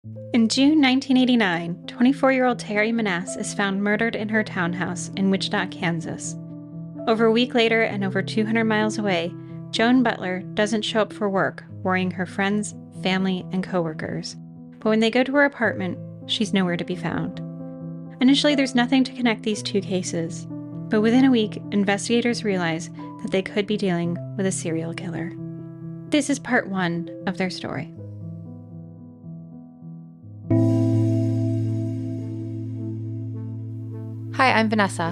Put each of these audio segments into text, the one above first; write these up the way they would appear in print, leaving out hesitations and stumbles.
In June 1989, 24-year-old Terri Maness is found murdered in her townhouse in Wichita, Kansas. Over a week later and over 200 miles away, Joan Butler doesn't show up for work, worrying her friends, family, and coworkers. But when they go to her apartment, she's nowhere to be found. Initially, there's nothing to connect these two cases, but within a week, investigators realize that they could be dealing with a serial killer. This is part 1 of their story. Hi, I'm Vanessa.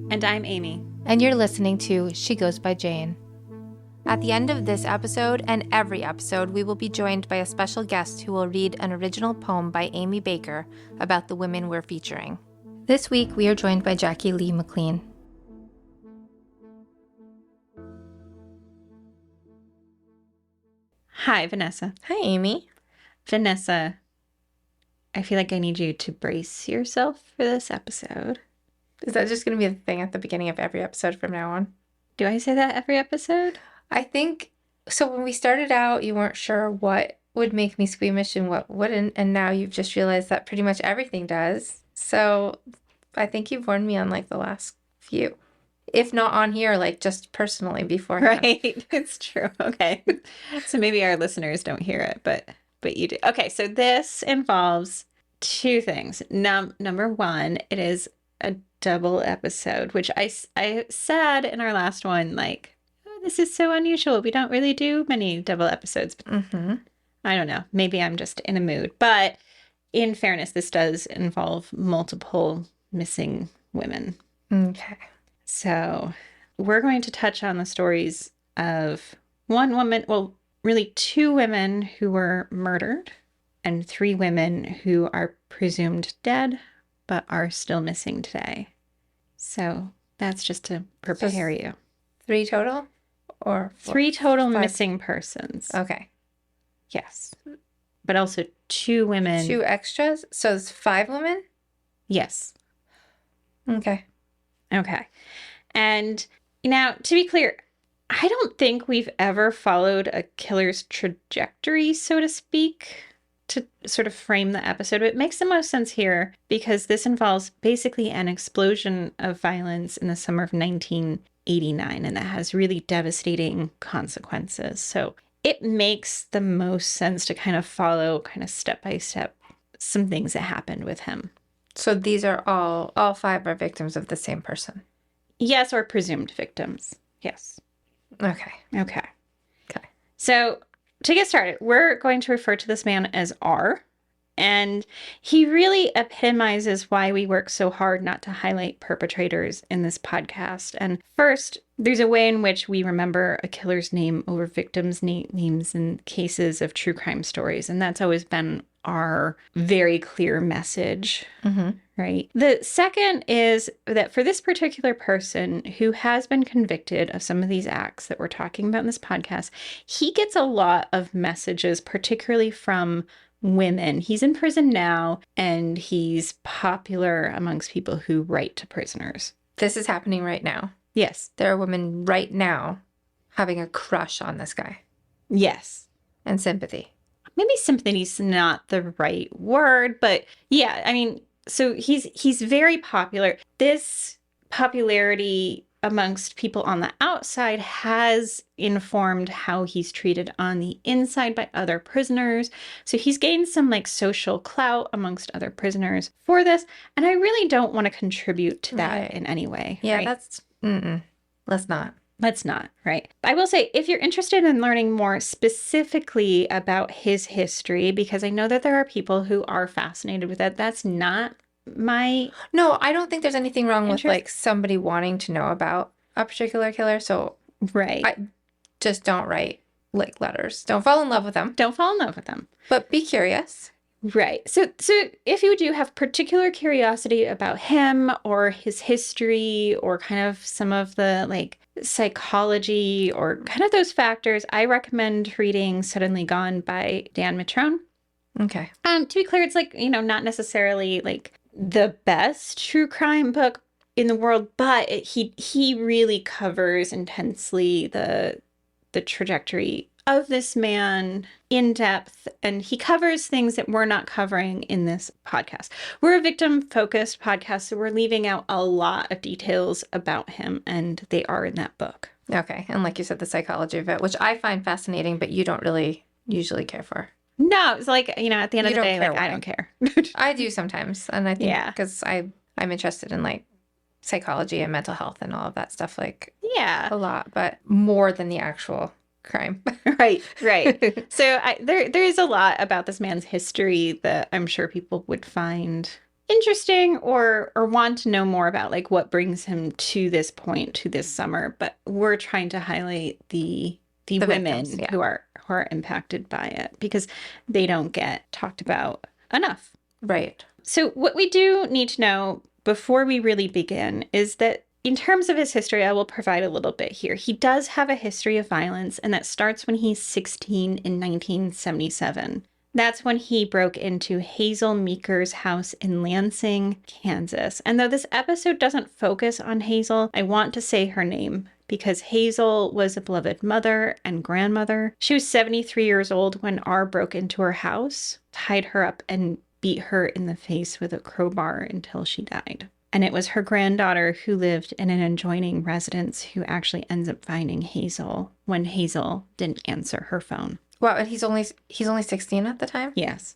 And I'm Amy. And you're listening to She Goes by Jane. At the end of this episode and every episode, we will be joined by a special guest who will read an original poem by Amy Baker about the women we're featuring. This week, we are joined by Jackie Lee McLean. Hi, Vanessa. Hi, Amy. Vanessa, I feel like I need you to brace yourself for this episode. Is that just going to be the thing at the beginning of every episode from now on? Do I say that every episode? I think, so when we started out, you weren't sure what would make me squeamish and what wouldn't, and now you've just realized that pretty much everything does. So I think you've warned me on like the last few. If not on here, like just personally beforehand. Right, it's true. Okay. So maybe our listeners don't hear it, but you do. Okay, so this involves two things. Number one, it is a double episode, which I said in our last one, like, oh, this is so unusual. We don't really do many double episodes. I don't know. Maybe I'm just in a mood. But in fairness, this does involve multiple missing women. Okay. So we're going to touch on the stories of one woman, well, really two women who were murdered and 3 women who are presumed dead but are still missing today. So that's just to prepare you. 3 total? Or 3 total 5? Missing persons. Okay. Yes. But also 2 women. 2 extras? So it's 5 women? Yes. Okay. Okay. And now, to be clear, I don't think we've ever followed a killer's trajectory, so to speak, to sort of frame the episode. It makes the most sense here because this involves basically an explosion of violence in the summer of 1989, and that has really devastating consequences. So it makes the most sense to kind of follow kind of step by step some things that happened with him. So these are all 5 are victims of the same person? Yes, or presumed victims. Yes. Okay. Okay. Okay. So to get started, we're going to refer to this man as R. And he really epitomizes why we work so hard not to highlight perpetrators in this podcast. And first, there's a way in which we remember a killer's name over victims' names in cases of true crime stories. And that's always been our very clear message, right? The second is that for this particular person who has been convicted of some of these acts that we're talking about in this podcast, he gets a lot of messages, particularly from women. He's in prison now, and he's popular amongst people who write to prisoners. This is happening right now. Yes. There are women right now having a crush on this guy. Yes. And sympathy. Maybe sympathy's not the right word, but yeah, I mean, so he's very popular. This popularity amongst people on the outside has informed how he's treated on the inside by other prisoners. So he's gained some like social clout amongst other prisoners for this. And I really don't want to contribute to that in any way. Yeah, right? Let's not. Let's not, right? I will say, if you're interested in learning more specifically about his history, because I know that there are people who are fascinated with that, that's not my... No, I don't think there's anything wrong with interest. like somebody wanting to know about a particular killer. So Right. just don't write like letters. Don't fall in love with them. Don't fall in love with them. But be curious. Right. So if you do have particular curiosity about him or his history or kind of some of the like psychology or kind of those factors, I recommend reading Suddenly Gone by Dan Mitrone. Okay. To be clear, it's like, not necessarily like the best true crime book in the world, but he really covers intensely the trajectory of this man in depth, and he covers things that we're not covering in this podcast. We're a victim-focused podcast, so we're leaving out a lot of details about him, and they are in that book. Okay. And like you said, the psychology of it, which I find fascinating, but you don't really usually care for. No, it's like, you know, at the end of You the don't day, care like, I why. don't care. I do sometimes. And I think Yeah. because I'm interested in like psychology and mental health and all of that stuff, like Yeah. a lot, but more than the actual crime. Right. So there is a lot about this man's history that I'm sure people would find interesting or want to know more about, like what brings him to this point, to this summer. But we're trying to highlight the women victims, yeah. who are impacted by it because they don't get talked about enough. Right. So what we do need to know before we really begin is that in terms of his history, I will provide a little bit here. He does have a history of violence, and that starts when he's 16 in 1977. That's when he broke into Hazel Meeker's house in Lansing, Kansas. And though this episode doesn't focus on Hazel, I want to say her name because Hazel was a beloved mother and grandmother. She was 73 years old when R broke into her house, tied her up, and beat her in the face with a crowbar until she died. And it was her granddaughter who lived in an adjoining residence who actually ends up finding Hazel when Hazel didn't answer her phone. Wow, and he's only 16 at the time? Yes.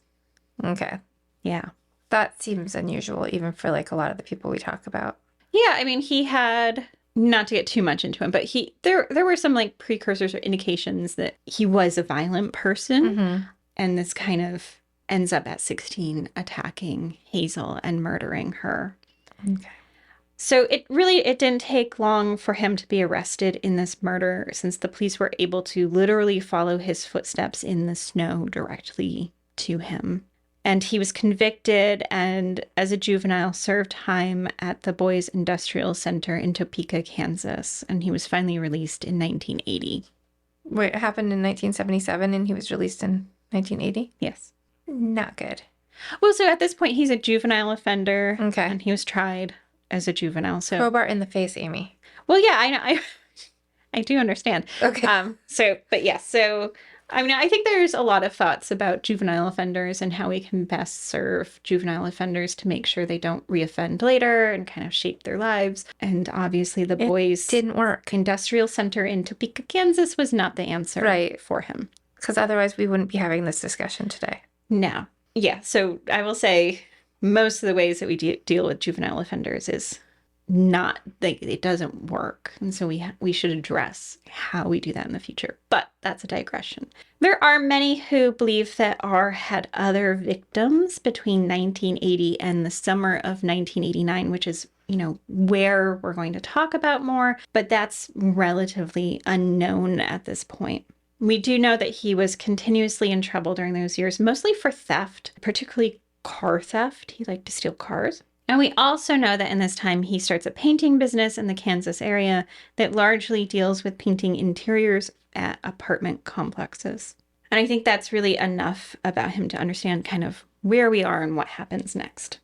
Okay. Yeah. That seems unusual even for like a lot of the people we talk about. Yeah, I mean, he had, not to get too much into him, but there were some like precursors or indications that he was a violent person. Mm-hmm. And this kind of ends up at 16 attacking Hazel and murdering her. Okay. So it didn't take long for him to be arrested in this murder since the police were able to literally follow his footsteps in the snow directly to him. And he was convicted and as a juvenile served time at the Boys Industrial Center in Topeka, Kansas. And he was finally released in 1980. Wait, it happened in 1977 and he was released in 1980? Yes. Not good. Well, so at this point, he's a juvenile offender. Okay. And he was tried as a juvenile. So Crowbar in the face, Amy. Well, yeah, I know. I do understand. Okay. But yes, so I mean, I think there's a lot of thoughts about juvenile offenders and how we can best serve juvenile offenders to make sure they don't reoffend later and kind of shape their lives. And obviously, the Boys didn't work. Industrial Center in Topeka, Kansas was not the answer for him. Because otherwise, we wouldn't be having this discussion today. No. Yeah. So I will say most of the ways that we deal with juvenile offenders is not, like, it doesn't work. And so we should address how we do that in the future. But that's a digression. There are many who believe that R had other victims between 1980 and the summer of 1989, which is, where we're going to talk about more. But that's relatively unknown at this point. We do know that he was continuously in trouble during those years, mostly for theft, particularly car theft. He liked to steal cars. And we also know that in this time, he starts a painting business in the Kansas area that largely deals with painting interiors at apartment complexes. And I think that's really enough about him to understand kind of where we are and what happens next.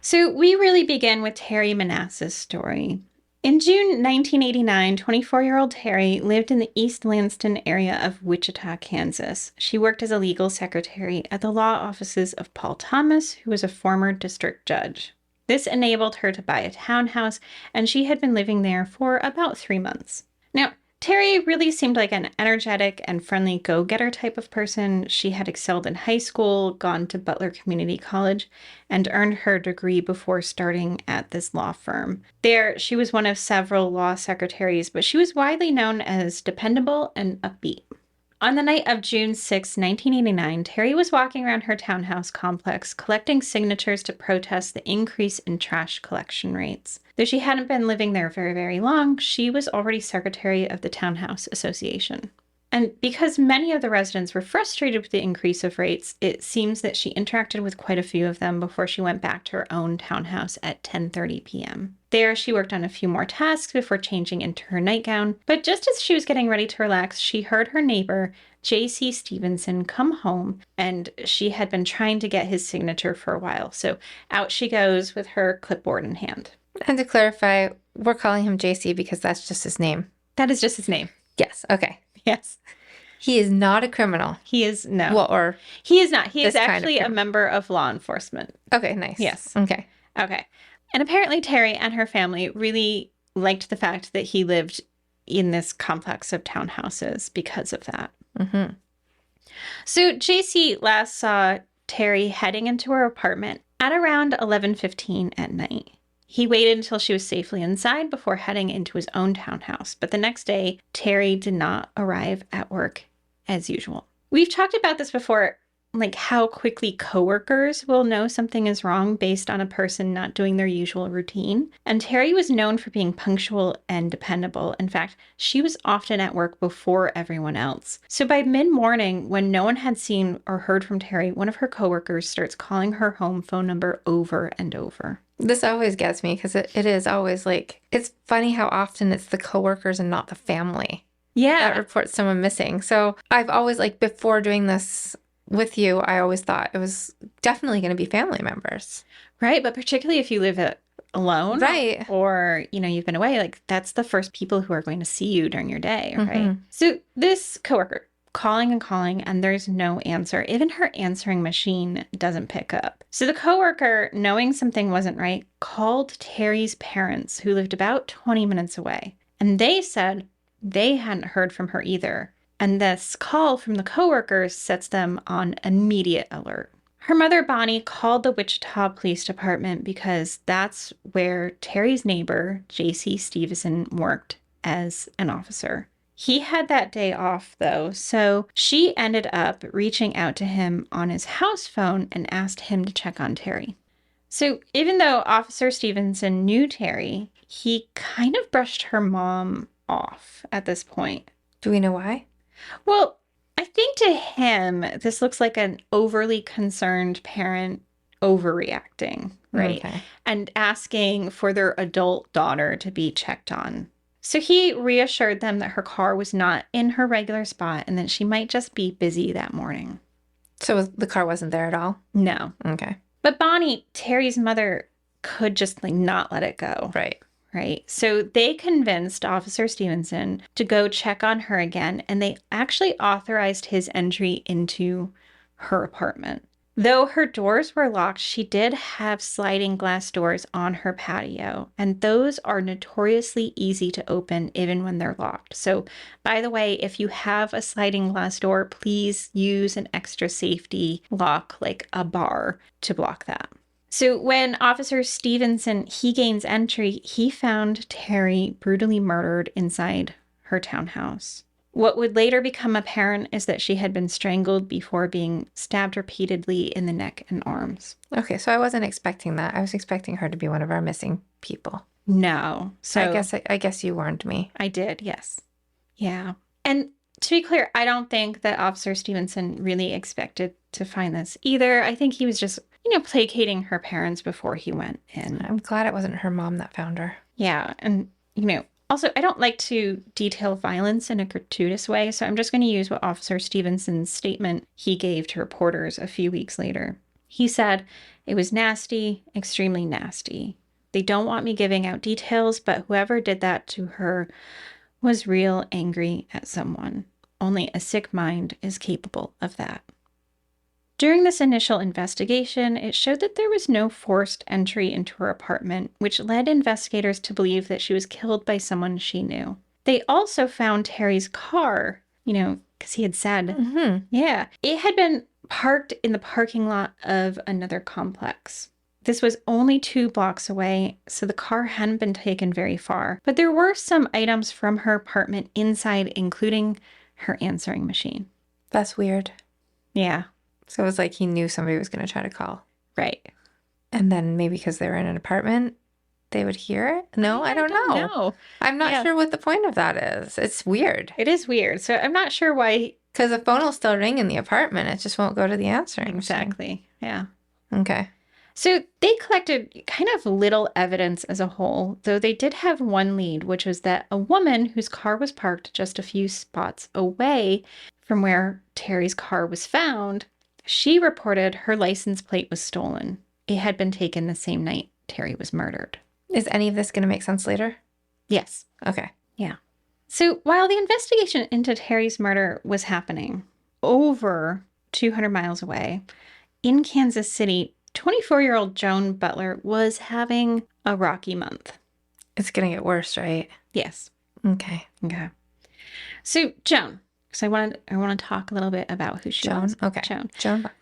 So we really begin with Terri Maness's story. In June 1989, 24-year-old Terri lived in the East Lansing area of Wichita, Kansas. She worked as a legal secretary at the law offices of Paul Thomas, who was a former district judge. This enabled her to buy a townhouse, and she had been living there for about 3 months. Now, Terri really seemed like an energetic and friendly go-getter type of person. She had excelled in high school, gone to Butler Community College, and earned her degree before starting at this law firm. There, she was one of several law secretaries, but she was widely known as dependable and upbeat. On the night of June 6, 1989, Terri was walking around her townhouse complex collecting signatures to protest the increase in trash collection rates. Though she hadn't been living there very, very long, she was already secretary of the Townhouse Association. And because many of the residents were frustrated with the increase of rates, it seems that she interacted with quite a few of them before she went back to her own townhouse at 10:30 p.m. There, she worked on a few more tasks before changing into her nightgown. But just as she was getting ready to relax, she heard her neighbor, J.C. Stevenson, come home, and she had been trying to get his signature for a while. So out she goes with her clipboard in hand. And to clarify, we're calling him JC because that's just his name. That is just his name. Yes. Okay. Yes. He is not a criminal. He is, no. Well, or he is not. He is this kind of actually a criminal. member of law enforcement. Okay, nice. Yes. Okay. Okay. And apparently Terri and her family really liked the fact that he lived in this complex of townhouses because of that. Mm-hmm. So JC last saw Terri heading into her apartment at around 11:15 at night. He waited until she was safely inside before heading into his own townhouse. But the next day, Terri did not arrive at work as usual. We've talked about this before, like how quickly coworkers will know something is wrong based on a person not doing their usual routine. And Terri was known for being punctual and dependable. In fact, she was often at work before everyone else. So by mid-morning, when no one had seen or heard from Terri, one of her coworkers starts calling her home phone number over and over. This always gets me because it is always like, it's funny how often it's the coworkers and not the family that reports someone missing. So I've always, like, before doing this with you, I always thought it was definitely going to be family members. Right. But particularly if you live alone. Right. Or, you've been away, like that's the first people who are going to see you during your day. Right. Mm-hmm. So this coworker calling and calling and there's no answer. Even her answering machine doesn't pick up. So the coworker, knowing something wasn't right, called Terri's parents who lived about 20 minutes away. And they said they hadn't heard from her either. And this call from the coworkers sets them on immediate alert. Her mother, Bonnie, called the Wichita Police Department because that's where Terri's neighbor, J.C. Stevenson, worked as an officer. He had that day off, though, so she ended up reaching out to him on his house phone and asked him to check on Terri. So even though Officer Stevenson knew Terri, he kind of brushed her mom off at this point. Do we know why? Well, I think to him, this looks like an overly concerned parent overreacting, right? Okay. And asking for their adult daughter to be checked on. So he reassured them that her car was not in her regular spot and that she might just be busy that morning. So the car wasn't there at all? No. Okay. But Bonnie, Terri's mother, could just not let it go. Right. Right. So they convinced Officer Stevenson to go check on her again, and they actually authorized his entry into her apartment. Though her doors were locked, she did have sliding glass doors on her patio, and those are notoriously easy to open even when they're locked. So, by the way, if you have a sliding glass door, please use an extra safety lock like a bar to block that. So when Officer Stevenson, he gains entry, he found Terri brutally murdered inside her townhouse. What would later become apparent is that she had been strangled before being stabbed repeatedly in the neck and arms. Okay, so I wasn't expecting that. I was expecting her to be one of our missing people. No. So I guess you warned me. I did, yes. Yeah. And to be clear, I don't think that Officer Stevenson really expected to find this either. I think he was just, placating her parents before he went in. I'm glad it wasn't her mom that found her. Yeah. And, also, I don't like to detail violence in a gratuitous way, so I'm just going to use what Officer Stevenson's statement he gave to reporters a few weeks later. He said, "It was nasty, extremely nasty. They don't want me giving out details, but whoever did that to her was real angry at someone. Only a sick mind is capable of that." During this initial investigation, it showed that there was no forced entry into her apartment, which led investigators to believe that she was killed by someone she knew. They also found Terri's car, because he had said, yeah, it had been parked in the parking lot of another complex. This was only 2 blocks away, so the car hadn't been taken very far. But there were some items from her apartment inside, including her answering machine. That's weird. Yeah. So it was like he knew somebody was going to try to call. Right. And then maybe because they were in an apartment, they would hear it? No, I don't know. No. I'm not sure what the point of that is. It's weird. It is weird. So I'm not sure why. Because the phone will still ring in the apartment. It just won't go to the answering machine. Exactly. Yeah. Okay. So they collected kind of little evidence as a whole, though they did have one lead, which was that a woman whose car was parked just a few spots away from where Terri's car was found, she reported her license plate was stolen. It had been taken the same night Terri was murdered. Is any of this going to make sense later? Yes. Okay. Yeah. So while the investigation into Terry's murder was happening over 200 miles away in Kansas City, 24-year-old Joan Butler was having a rocky month. It's going to get worse, right? Yes. Okay. Okay. So Joan, because I want to talk a little bit about who she was. Okay. Joan Butler.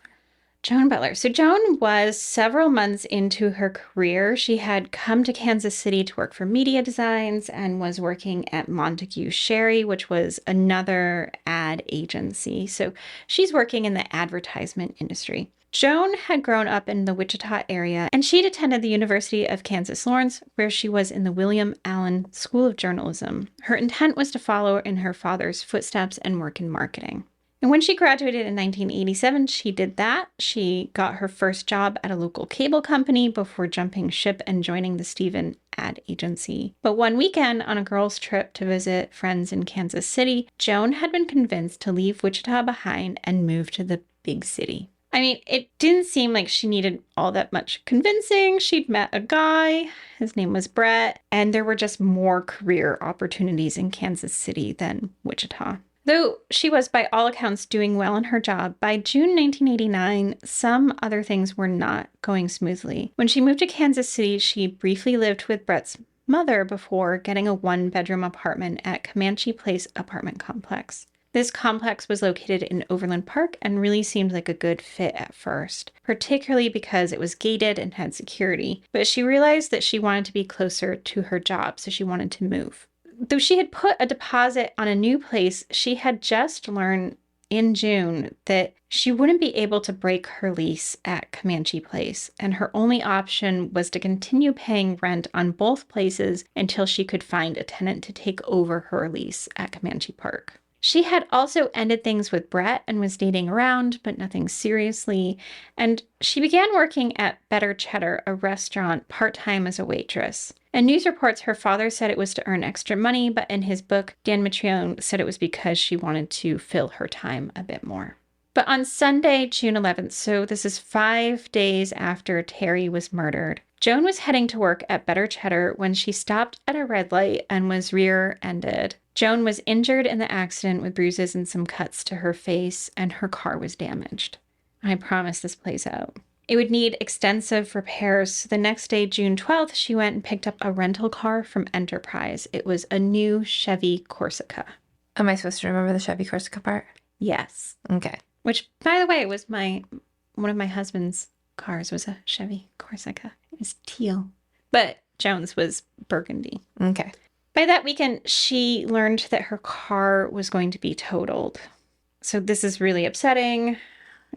Joan Butler. So Joan was several months into her career. She had come to Kansas City to work for media designs and was working at Montague Sherry, which was another ad agency. So she's working in the advertisement industry. Joan had grown up in the Wichita area, and she'd attended the University of Kansas-Lawrence, where she was in the William Allen School of Journalism. Her intent was to follow in her father's footsteps and work in marketing. And when she graduated in 1987, she did that. She got her first job at a local cable company before jumping ship and joining the Stephen ad agency. But one weekend, on a girls' trip to visit friends in Kansas City, Joan had been convinced to leave Wichita behind and move to the big city. I mean, it didn't seem like she needed all that much convincing. She'd met a guy, his name was Brett, and there were just more career opportunities in Kansas City than Wichita. Though she was, by all accounts, doing well in her job, by June 1989, some other things were not going smoothly. When she moved to Kansas City, she briefly lived with Brett's mother before getting a one-bedroom apartment at Comanche Place apartment complex. This complex was located in Overland Park and really seemed like a good fit at first, particularly because it was gated and had security. But she realized that she wanted to be closer to her job, so she wanted to move. Though she had put a deposit on a new place, she had just learned in June that she wouldn't be able to break her lease at Comanche Place, and her only option was to continue paying rent on both places until she could find a tenant to take over her lease at Comanche Park. She had also ended things with Brett and was dating around, but nothing seriously, and she began working at Better Cheddar, a restaurant, part-time as a waitress. In news reports, her father said it was to earn extra money, but in his book, Dan Mitrione said it was because she wanted to fill her time a bit more. But on Sunday, June 11th, so this is 5 days after Terri was murdered, Joan was heading to work at Better Cheddar when she stopped at a red light and was rear-ended. Joan was injured in the accident with bruises and some cuts to her face, and her car was damaged. I promise this plays out. It would need extensive repairs. So the next day, June 12th, she went and picked up a rental car from Enterprise. It was a new Chevy Corsica. Am I supposed to remember the Chevy Corsica part? Yes. Okay. Which, by the way, was one of my husband's cars was a Chevy Corsica. It was teal. But Joan's was burgundy. Okay. By that weekend, she learned that her car was going to be totaled. So this is really upsetting.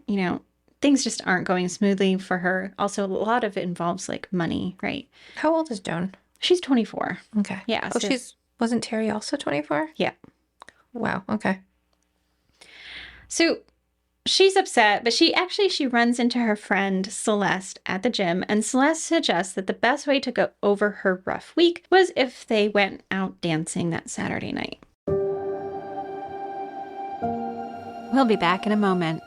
You know, things just aren't going smoothly for her. Also, a lot of it involves like money, right? How old is Joan? She's 24. Okay. Yeah. Oh, wasn't Terri also 24? Yeah. Wow. Okay. So she's upset, but she runs into her friend Celeste at the gym, and Celeste suggests that the best way to go over her rough week was if they went out dancing that Saturday night. We'll be back in a moment.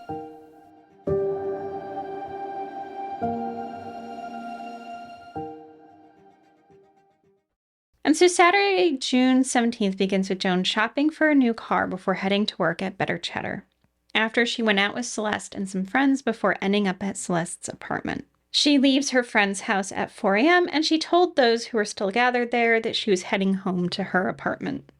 And so Saturday, June 17th begins with Joan shopping for a new car before heading to work at Better Cheddar. After she went out with Celeste and some friends before ending up at Celeste's apartment. She leaves her friend's house at 4 a.m. and she told those who were still gathered there that she was heading home to her apartment.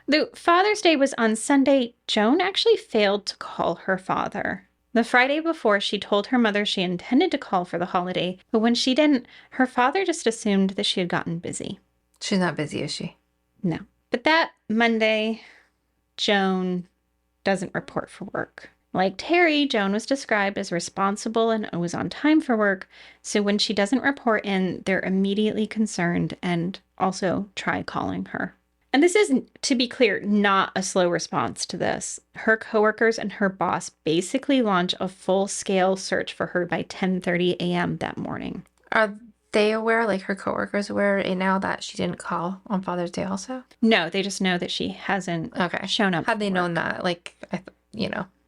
Though Father's Day was on Sunday, Joan actually failed to call her father. The Friday before, she told her mother she intended to call for the holiday, but when she didn't, her father just assumed that she had gotten busy. She's not busy, is she? No. But that Monday, Joan doesn't report for work. Like Terri, Joan was described as responsible and always on time for work, so when she doesn't report in, they're immediately concerned and also try calling her. And this is, to be clear, not a slow response to this. Her coworkers and her boss basically launch a full-scale search for her by 10:30 a.m. that morning. Are they aware, like her coworkers aware right now that she didn't call on Father's Day also? No, they just know that she hasn't shown up. Had they known that, like,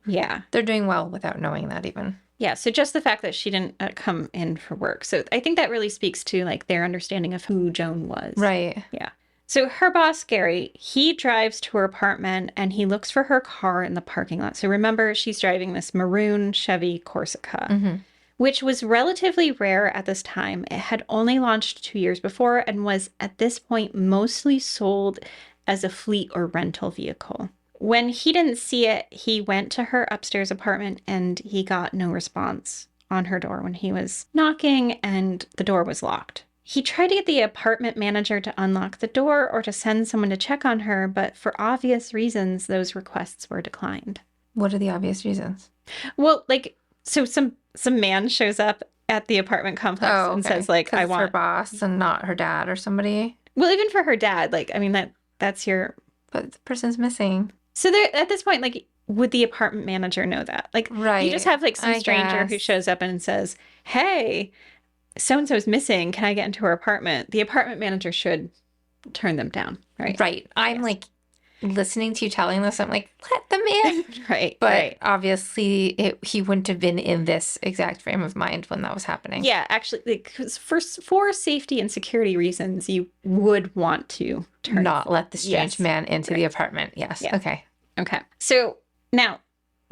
Yeah. They're doing well without knowing that even. Yeah, so just the fact that she didn't come in for work. So I think that really speaks to, like, their understanding of who Joan was. Right. Yeah. So her boss, Gary, he drives to her apartment and he looks for her car in the parking lot. So remember, she's driving this maroon Chevy Corsica, which was relatively rare at this time. It had only launched 2 years before and was at this point mostly sold as a fleet or rental vehicle. When he didn't see it, he went to her upstairs apartment and he got no response on her door when he was knocking, and the door was locked. He tried to get the apartment manager to unlock the door or to send someone to check on her, but for obvious reasons, those requests were declined. What are the obvious reasons? Well, so some man shows up at the apartment complex and says, I want her boss and not her dad or somebody. Well, even for her dad, that's your... But the person's missing. So at this point, would the apartment manager know that? Right. You just have some stranger who shows up and says, hey, so-and-so's missing. Can I get into her apartment? The apartment manager should turn them down, right? Right. I'm listening to you telling this. I'm like, let them in. Right. But obviously he wouldn't have been in this exact frame of mind when that was happening. Yeah, actually, because for safety and security reasons, you would want to not let the strange man into the apartment. Yes. Yeah. Okay. So now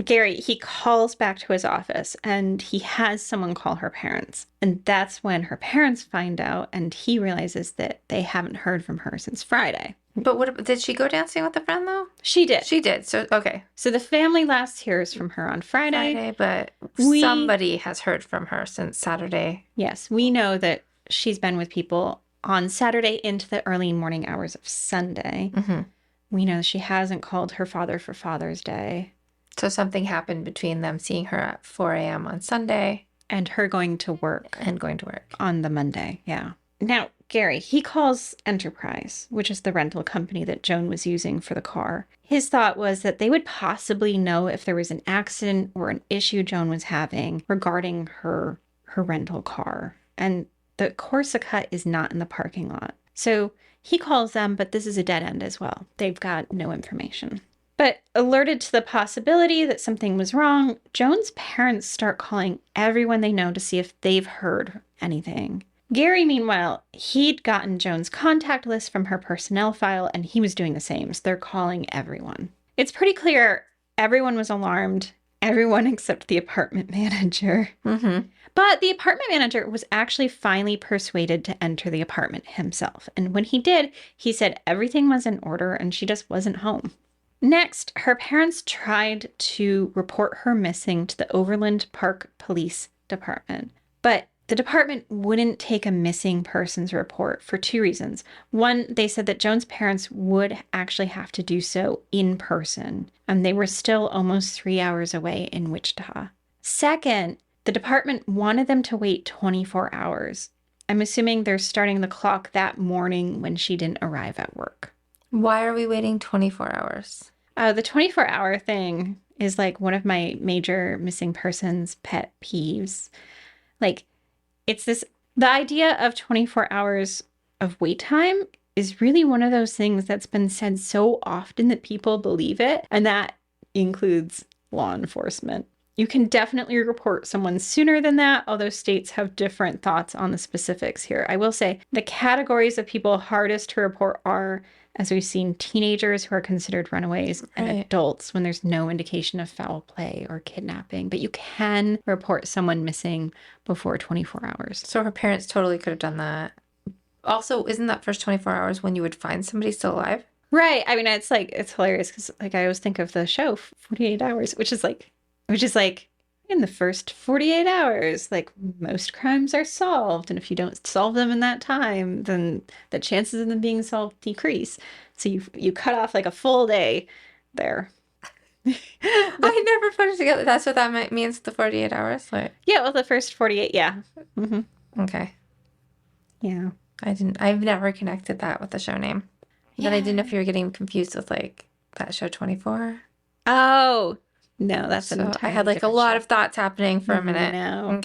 Gary, he calls back to his office and he has someone call her parents. And that's when her parents find out and he realizes that they haven't heard from her since Friday. But did she go dancing with a friend though? She did. She did. So, okay. So the family last hears from her on Friday. But somebody has heard from her since Saturday. Yes. We know that she's been with people on Saturday into the early morning hours of Sunday. Mm-hmm. We know she hasn't called her father for Father's Day. So something happened between them seeing her at 4 a.m. on Sunday. And her going to work. On the Monday, yeah. Now, Gary, he calls Enterprise, which is the rental company that Joan was using for the car. His thought was that they would possibly know if there was an accident or an issue Joan was having regarding her rental car. And the Corsica is not in the parking lot. So he calls them, but this is a dead end as well. They've got no information. But alerted to the possibility that something was wrong, Joan's parents start calling everyone they know to see if they've heard anything. Gary, meanwhile, he'd gotten Joan's contact list from her personnel file, and he was doing the same, so they're calling everyone. It's pretty clear everyone was alarmed, everyone except the apartment manager. Mm-hmm. But the apartment manager was actually finally persuaded to enter the apartment himself. And when he did, he said everything was in order and she just wasn't home. Next, her parents tried to report her missing to the Overland Park Police Department, but the department wouldn't take a missing persons report for two reasons. One, they said that Joan's parents would actually have to do so in person, and they were still almost 3 hours away in Wichita. Second, the department wanted them to wait 24 hours. I'm assuming they're starting the clock that morning when she didn't arrive at work. Why are we waiting 24 hours? The 24-hour thing is one of my major missing persons pet peeves. The idea of 24 hours of wait time is really one of those things that's been said so often that people believe it, and that includes law enforcement. You can definitely report someone sooner than that, although states have different thoughts on the specifics here. I will say the categories of people hardest to report are, as we've seen, teenagers who are considered runaways and adults when there's no indication of foul play or kidnapping. But you can report someone missing before 24 hours. So her parents totally could have done that. Also, isn't that first 24 hours when you would find somebody still alive? Right. I mean, it's hilarious because I always think of the show 48 Hours, which is in the first 48 hours, most crimes are solved. And if you don't solve them in that time, then the chances of them being solved decrease. So you cut off a full day there. I never put it together. That's what that means, the 48 hours? Yeah, well, the first 48, yeah. Mm-hmm. Okay. Yeah. I've never connected that with the show name. Yeah. But I didn't know if you were getting confused with that show 24. Oh, no, that's so I had a lot of thoughts happening for a minute. No.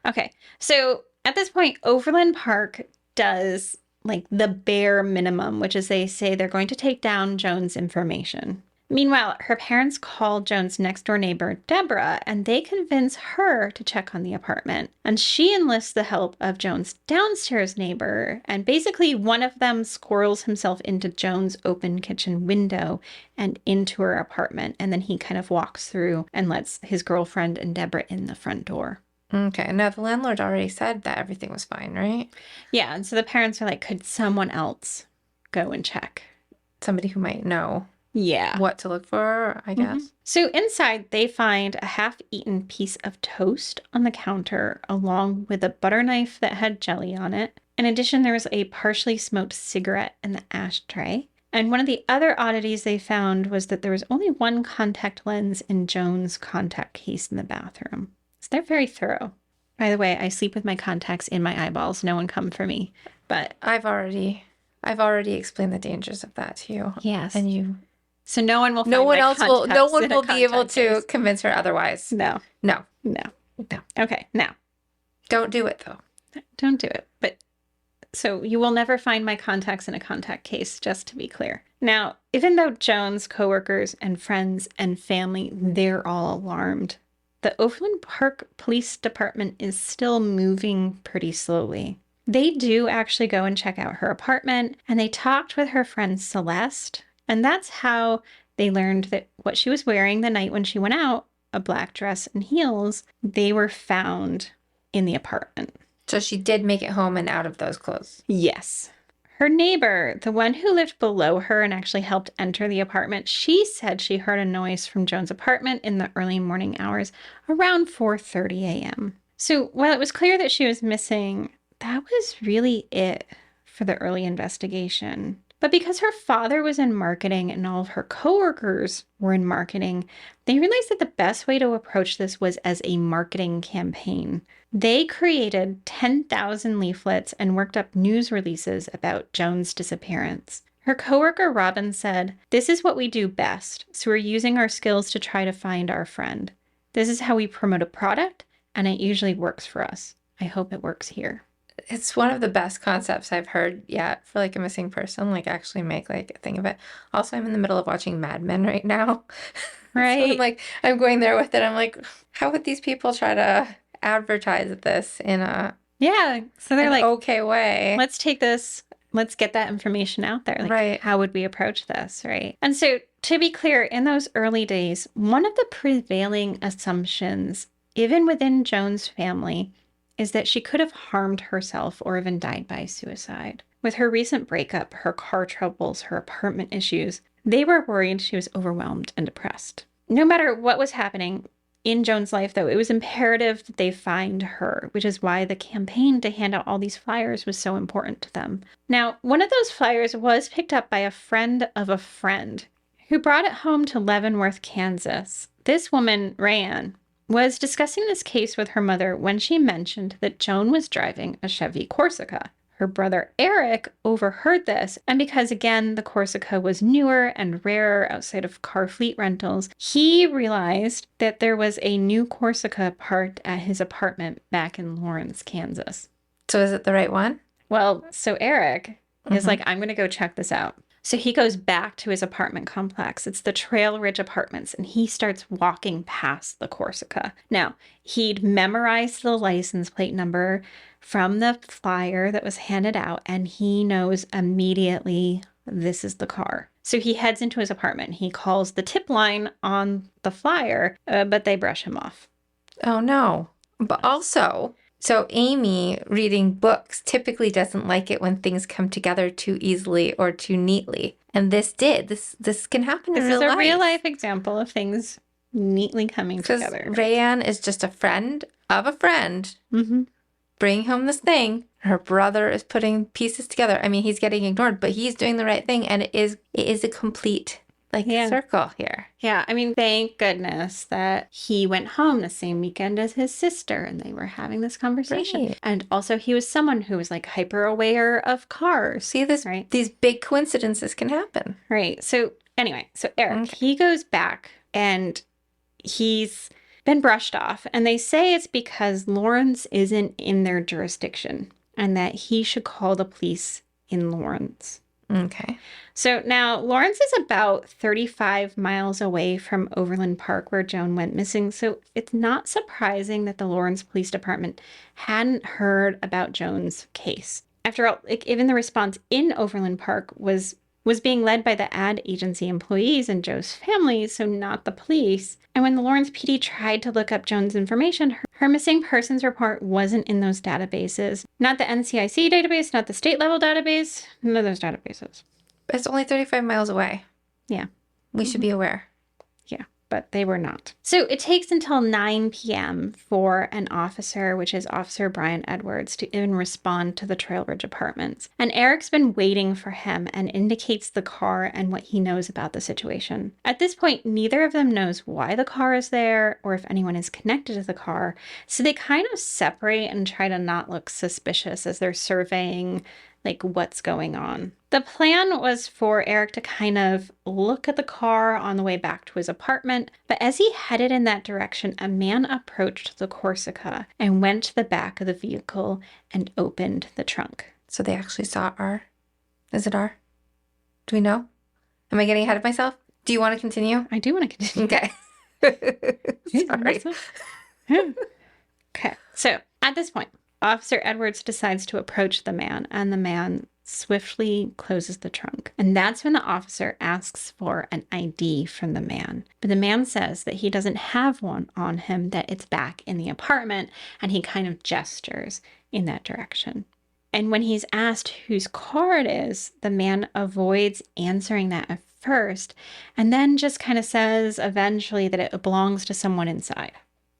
Okay. So at this point, Overland Park does the bare minimum, which is they say they're going to take down Joan's information. Meanwhile, her parents call Joan's next door neighbor, Deborah, and they convince her to check on the apartment. And she enlists the help of Joan's downstairs neighbor. And basically, one of them squirrels himself into Joan's open kitchen window and into her apartment. And then he kind of walks through and lets his girlfriend and Deborah in the front door. Okay. Now, the landlord already said that everything was fine, right? Yeah. And so the parents are like, could someone else go and check? Somebody who might know. Yeah. What to look for, I guess. So inside, they find a half-eaten piece of toast on the counter, along with a butter knife that had jelly on it. In addition, there was a partially smoked cigarette in the ashtray. And one of the other oddities they found was that there was only one contact lens in Joan's contact case in the bathroom. So they're very thorough. By the way, I sleep with my contacts in my eyeballs. No one come for me. But I've already explained the dangers of that to you. yes. And you... So no one will No one will be able to case. convince her otherwise. No. Okay, now. Don't do it, though. Don't do it. But so you will never find my contacts in a contact case, just to be clear. Now, even though Joan's coworkers and friends and family, they're all alarmed, the Overland Park Police Department is still moving pretty slowly. They do actually go and check out her apartment, and they talked with her friend Celeste. And that's how they learned that what she was wearing the night when she went out, a black dress and heels, they were found in the apartment. So she did make it home and out of those clothes. Yes. Her neighbor, the one who lived below her and actually helped enter the apartment, she said she heard a noise from Joan's apartment in the early morning hours around 4:30 a.m. So while it was clear that she was missing, that was really it for the early investigation. But because her father was in marketing and all of her coworkers were in marketing, they realized that the best way to approach this was as a marketing campaign. They created 10,000 leaflets and worked up news releases about Joan's disappearance. Her coworker Robin said, "This is what we do best, so we're using our skills to try to find our friend. This is how we promote a product, and it usually works for us. I hope it works here." It's one of the best concepts I've heard yet for like a missing person, like actually make like a thing of it. Also, I'm in the middle of watching Mad Men right now. Right. So I'm going there with it. I'm like, how would these people try to advertise this in a so they're like, okay way? Let's take this, let's get that information out there. Like, right. How would we approach this, right? And so to be clear, in those early days, one of the prevailing assumptions, even within Joan's family, is that she could have harmed herself or even died by suicide. With her recent breakup, her car troubles, her apartment issues, they were worried she was overwhelmed and depressed. No matter what was happening in Joan's life, though, it was imperative that they find her, which is why the campaign to hand out all these flyers was so important to them. Now, one of those flyers was picked up by a friend of a friend who brought it home to Leavenworth, Kansas. This woman, Rayanne, was discussing this case with her mother when she mentioned that Joan was driving a Chevy Corsica. Her brother Eric overheard this, and because, again, the Corsica was newer and rarer outside of car fleet rentals, he realized that there was a new Corsica parked at his apartment back in Lawrence, Kansas. So is it the right one? Well, so Eric is like, I'm going to go check this out. So he goes back to his apartment complex. It's the Trail Ridge Apartments, and he starts walking past the Corsica. Now, he'd memorized the license plate number from the flyer that was handed out, and he knows immediately this is the car. So he heads into his apartment. He calls the tip line on the flyer, but they brush him off. Oh, no. But also... So Amy, reading books, typically doesn't like it when things come together too easily or too neatly. And this did. This can happen in real life. This is a real life example of things neatly coming together. Rayanne is just a friend of a friend bringing home this thing. Her brother is putting pieces together. I mean, he's getting ignored, but he's doing the right thing. And it is a complete... circle here. Yeah, I mean, thank goodness that he went home the same weekend as his sister and they were having this conversation. Right. And also he was someone who was like hyper aware of cars. See this, right? These big coincidences can happen. Right. So anyway, so Eric, he goes back and he's been brushed off. And they say it's because Lawrence isn't in their jurisdiction and that he should call the police in Lawrence. Okay. So now Lawrence is about 35 miles away from Overland Park where Joan went missing. So it's not surprising that the Lawrence Police Department hadn't heard about Joan's case. After all, even the response in Overland Park was being led by the ad agency employees and Joe's family, so not the police. And when the Lawrence PD tried to look up Joan's information, her missing persons report wasn't in those databases. Not the NCIC database, not the state level database, none of those databases. It's only 35 miles away. Yeah. We should be aware. Yeah, but they were not. So it takes until 9 p.m. for an officer, which is Officer Brian Edwards, to even respond to the Trail Ridge Apartments. And Eric's been waiting for him and indicates the car and what he knows about the situation. At this point, neither of them knows why the car is there or if anyone is connected to the car. So they kind of separate and try to not look suspicious as they're surveying what's going on. The plan was for Eric to kind of look at the car on the way back to his apartment, but as he headed in that direction, a man approached the Corsica and went to the back of the vehicle and opened the trunk. So they actually saw R? Is it R? Do we know? Am I getting ahead of myself? Do you want to continue? I do want to continue. Okay. Sorry. Okay, so at this point, Officer Edwards decides to approach the man, and the man swiftly closes the trunk. And that's when the officer asks for an ID from the man. But the man says that he doesn't have one on him, that it's back in the apartment, and he kind of gestures in that direction. And when he's asked whose car it is, the man avoids answering that at first, and then just kind of says eventually that it belongs to someone inside.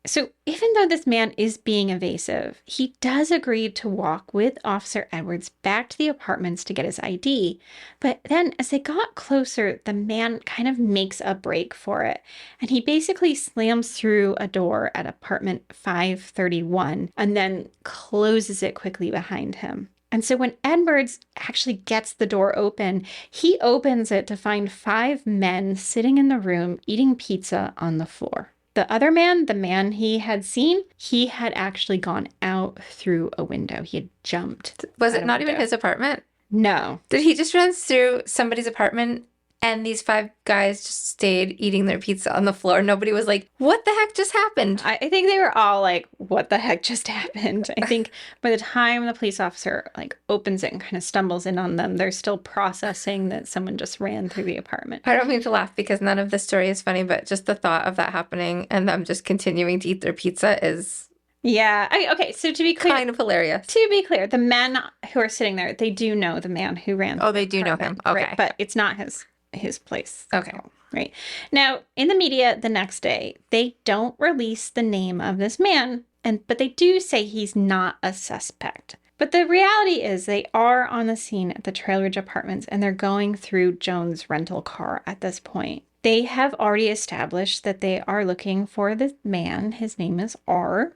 So even though this man is being evasive, he does agree to walk with Officer Edwards back to the apartments to get his ID. But then as they got closer, the man kind of makes a break for it. And he basically slams through a door at apartment 531 and then closes it quickly behind him. And so when Edwards actually gets the door open, he opens it to find 5 men sitting in the room eating pizza on the floor. The other man, the man he had seen, he had actually gone out through a window. He had jumped. Was it not even his apartment? No. Did he just run through somebody's apartment and these 5 guys just stayed eating their pizza on the floor? Nobody was like, what the heck just happened? I think they were all like, what the heck just happened? I think by the time the police officer opens it and kind of stumbles in on them, they're still processing that someone just ran through the apartment. I don't mean to laugh because none of the story is funny, but just the thought of that happening and them just continuing to eat their pizza is... Yeah. Okay. So to be clear, kind of hilarious. To be clear, the men who are sitting there, they do know the man who ran. Oh, they do know him. Okay. Right, but it's not his place. Okay. Right. Now, in the media the next day, they don't release the name of this man, but they do say he's not a suspect. But the reality is they are on the scene at the Trail Ridge Apartments, and they're going through Joan's rental car at this point. They have already established that they are looking for this man. His name is R,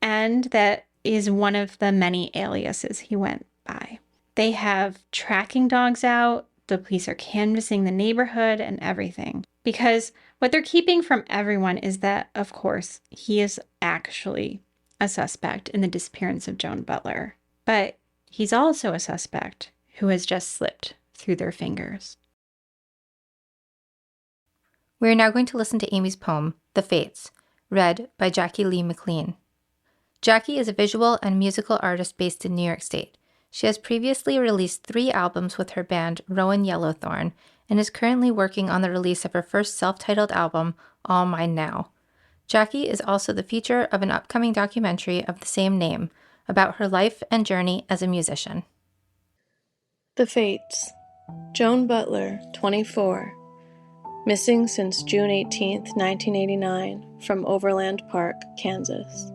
and that is one of the many aliases he went by. They have tracking dogs out. The police are canvassing the neighborhood and everything. Because what they're keeping from everyone is that, of course, he is actually a suspect in the disappearance of Joan Butler. But he's also a suspect who has just slipped through their fingers. We are now going to listen to Amy's poem, The Fates, read by Jackie Lee McLean. Jackie is a visual and musical artist based in New York State. She has previously released 3 albums with her band Roan Yellowthorn and is currently working on the release of her first self-titled album, All Mine Now. Jackie is also the feature of an upcoming documentary of the same name about her life and journey as a musician. The Fates. Joan Butler, 24. Missing since June 18, 1989, from Overland Park, Kansas.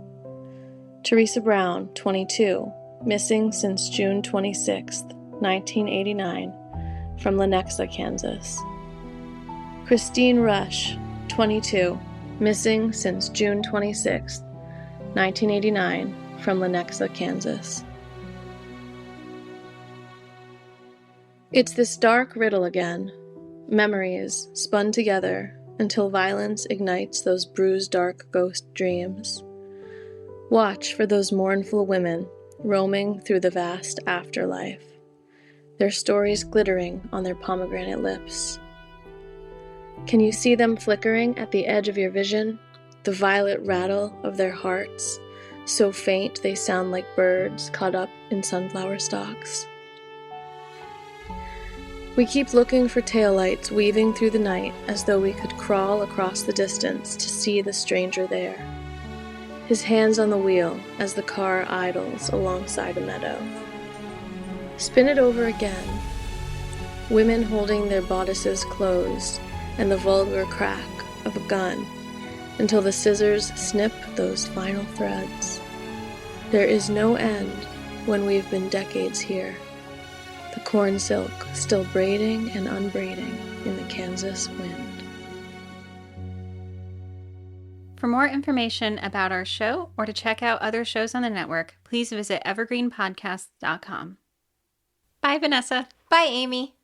Theresa Brown, 22. Missing since June 26, 1989, from Lenexa, Kansas. Christine Rusch, 22. Missing since June 26, 1989, from Lenexa, Kansas. It's this dark riddle again. Memories spun together until violence ignites those bruised dark ghost dreams. Watch for those mournful women roaming through the vast afterlife. their stories glittering on their pomegranate lips. Can you see them flickering at the edge of your vision, the violet rattle of their hearts, so faint they sound like birds caught up in sunflower stalks? We keep looking for taillights weaving through the night as though we could crawl across the distance to see the stranger there, his hands on the wheel as the car idles alongside a meadow. Spin it over again, women holding their bodices closed and the vulgar crack of a gun until the scissors snip those final threads. There is no end when we've been decades here. The corn silk still braiding and unbraiding in the Kansas wind. For more information about our show or to check out other shows on the network, please visit evergreenpodcast.com. Bye, Vanessa. Bye, Amy.